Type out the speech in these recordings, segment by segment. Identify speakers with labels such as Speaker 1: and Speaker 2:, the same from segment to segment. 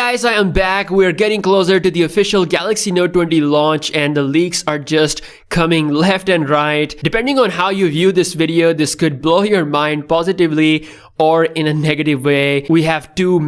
Speaker 1: guys, I am back. We're getting closer to the official Galaxy Note 20 launch and the leaks are just coming left and right. Depending on how you view this video, this could blow your mind positively or in a negative way. We have two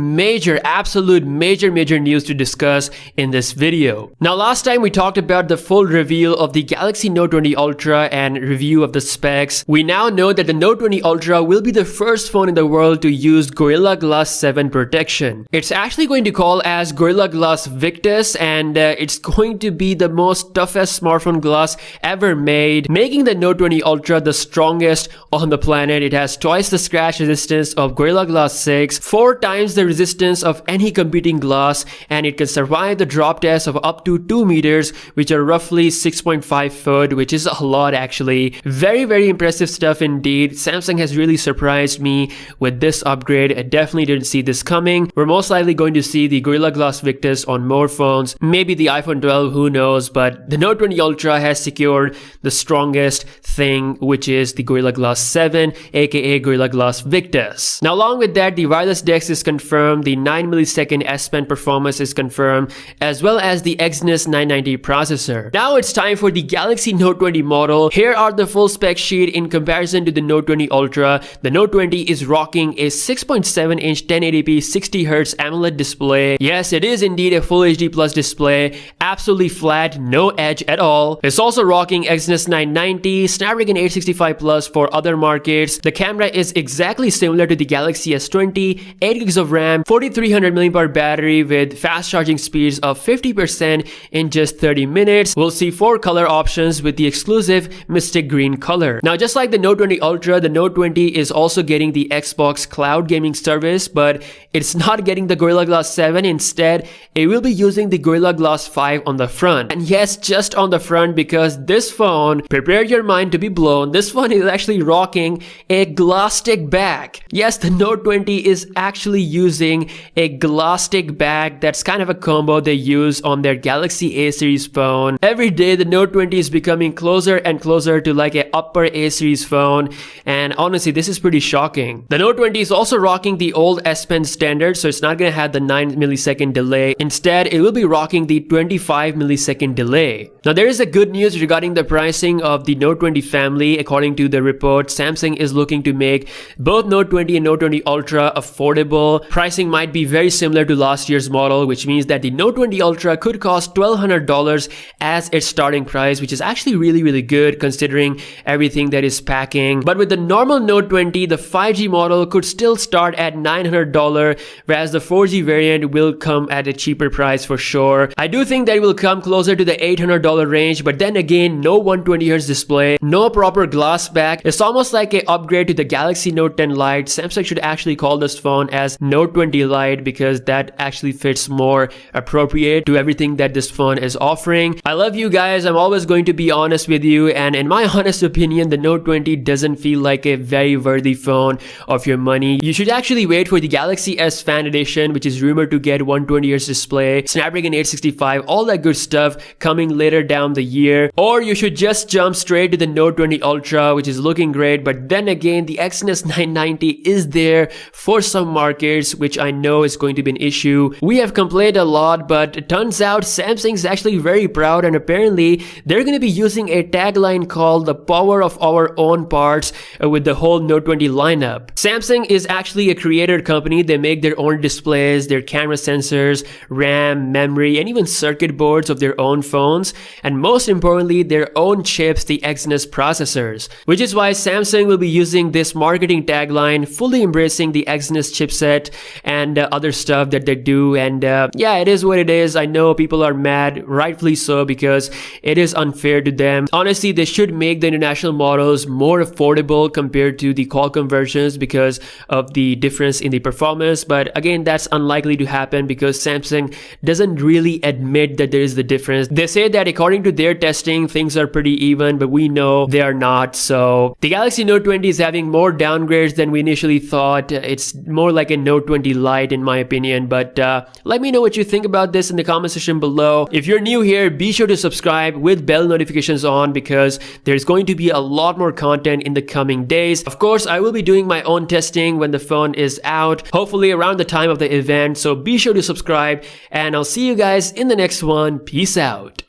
Speaker 1: absolute major news to discuss in this video. Now, last time we talked about the full reveal of the Galaxy Note 20 Ultra and review of the specs. We now know that the Note 20 Ultra will be the first phone in the world to use Gorilla Glass 7 protection. It's actually going to call as Gorilla Glass Victus, and it's going to be the most toughest smartphone glass ever made, making the Note 20 Ultra the strongest on the planet. It has twice the scratch resistance of Gorilla Glass 6, 4 times the resistance of any competing glass, and it can survive the drop test of up to 2 meters, which are roughly 6.5 foot, which is a lot actually. Very impressive stuff indeed. Samsung has really surprised me with this upgrade. I definitely didn't see this coming. We're most likely going to see the Gorilla Glass Victus on more phones, maybe the iPhone 12, who knows, but the Note 20 Ultra has secured the strongest thing, which is the Gorilla Glass 7, aka Gorilla Glass Victus. Now, along with that, the wireless DeX is confirmed, the 9 millisecond S Pen performance is confirmed, as well as the Exynos 990 processor. Now it's time for the Galaxy Note 20 model. Here are the full spec sheet in comparison to the Note 20 Ultra. The Note 20 is rocking a 6.7-inch 1080p 60Hz AMOLED display. Yes, it is indeed a Full HD Plus display, absolutely flat, no edge at all. It's also rocking Exynos 990, Snapdragon 865 Plus for other markets. The camera is exactly similar to the Galaxy S20, 8 gigs of RAM, 4300 mAh battery with fast charging speeds of 50% in just 30 minutes. We'll see 4 color options with the exclusive Mystic Green color. Now, just like the Note 20 Ultra, the Note 20 is also getting the Xbox Cloud Gaming service, but it's not getting the Gorilla Glass 7. Instead, it will be using the Gorilla Glass 5 on the front. And yes, just on the front, because this phone, prepare your mind to be blown, this phone is actually rocking a Glasstick bag. Yes, the Note 20 is actually using a Glasstick bag. That's kind of a combo they use on their Galaxy A series phone. Every day, the Note 20 is becoming closer and closer to like a upper A series phone, and honestly, this is pretty shocking. The Note 20 is also rocking the old S Pen standard, so it's not gonna have the 9 millisecond delay. Instead, it will be rocking the 25 millisecond delay. Now, there is a good news regarding the pricing of the Note 20 family. According to the report, Samsung is looking to make both Note 20 and Note 20 Ultra affordable. Pricing might be very similar to last year's model, which means that the Note 20 Ultra could cost $1,200 as its starting price, which is actually really good considering everything that is packing. But with the normal Note 20, the 5G model could still start at $900, whereas the 4G variant will come at a cheaper price for sure. I do think that it will come closer to the $800 range, but then again, no 120Hz display, no proper glass back. It's almost like an upgrade to the Galaxy Note 10 Lite. Samsung should actually call this phone as Note 20 Lite because that actually fits more appropriate to everything that this phone is offering. I love you guys. I'm always going to be honest with you, and in my honest opinion, the Note 20 doesn't feel like a very worthy phone of your money. You should actually wait for the Galaxy S Fan Edition, which is rumored to get 120Hz display, Snapdragon 865, all that good stuff coming later down the year. Or you should just jump straight to the Note 20 Ultra, which is looking great, but then again, the Exynos 990 is there for some markets, which I know is going to be an issue. We have complained a lot, but it turns out Samsung is actually very proud, and apparently they're going to be using a tagline called the power of our own parts with the whole Note 20 lineup. Samsung is actually a creator company. They make their own displays, their camera sensors, RAM, memory, and even circuit boards of their own phones, and most importantly, their own chips, the Exynos processors, which is why Samsung will be using this marketing tagline, fully embracing the Exynos chipset and other stuff that they do. And yeah, it is what it is. I know people are mad, rightfully so, because it is unfair to them. Honestly, they should make the international models more affordable compared to the Qualcomm versions because of the difference in the performance. But again, that's unlikely to happen because Samsung doesn't really admit that there is the difference. They say that according to their testing, things are pretty even, but we know they are not. So the Galaxy Note 20 is having more downgrades than we initially thought. It's more like a Note 20 Lite in my opinion, but let me know what you think about this in the comment section below. If you're new here, be sure to subscribe with bell notifications on because there's going to be a lot more content in the coming days. Of course, I will be doing my own testing when the phone is out, hopefully around the time of the event, so be sure to subscribe, and I'll see you guys in the next one. Peace out.